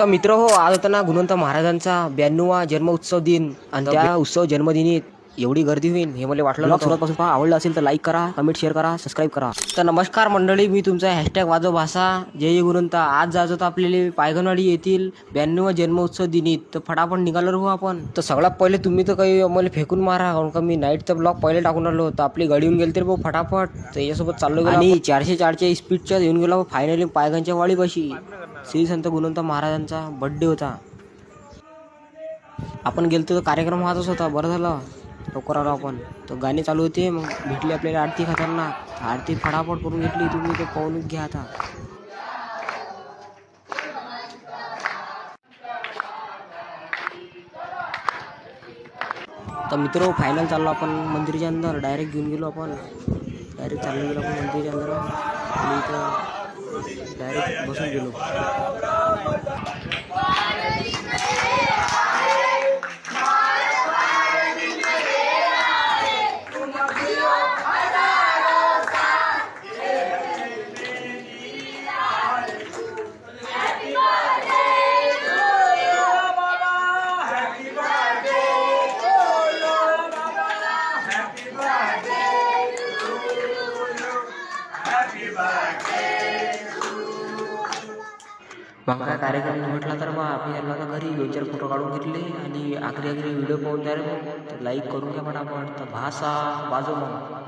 तर मित्र हो, आज होता ना गुणवंत महाराजांचा 92वा जन्मोत्सव दिन आणि त्या उत्सव जन्मदिनी एवढी गर्दी होईल हे मला वाटलं नव्हतं. सुरुवातपासून पहा, आवडलं असेल तर लाईक करा, कमेंट शेअर करा, सबस्क्राईब करा. तर नमस्कार मंडळी, मी तुमचा हॅशटॅग वाजव भाषा जय गुणवंत. आज जायचं होतं आपल्याला पायगनवाडी येथील 92वा जन्मोत्सव दिनी. तर फटाफट निघालो हो आपण. तर सगळ्यात पहिले तुम्ही तर काही मला फेकून मारा, कारण का मी नाईटचा ब्लॉग पहिले टाकून आलो. तर आपली गाडी येऊन गेली तरी भाऊ फटाफट. तर यासोबत चाललो गेलो आणि 404च्या स्पीडच्या येऊन गेलो फायनली पायगनच्या वाडीपाशी. श्री संत गुणवंत महाराजांचा बर्थडे होता. आपण गेलतो तर कार्यक्रम व्हायचाच होता. बरं झालं लवकर आलो आपण. तर गाणी चालू होते, मग भेटली आपल्याला आरती खतरनाक. आरती फटाफट करून घेतली. तुम्ही ते पाहूनच घ्या आता. तर मित्र फायनल चाललो आपण मंदिराच्या अंदर. डायरेक्ट घेऊन गेलो आपण. डायरेक्ट चाललो गेलो आपण मंदिराच्या अंदर आणि इथं डायरेक्ट बसून गेलो. मग काय कार्यक्रम म्हटला तर बा आम्ही आलो आता घरी. 2-4 फोटो काढून घेतले आणि आखरी व्हिडिओ पाहून द्या रे. मग लाईक करून घ्या फटाफट. तर भाषा वाजव मग.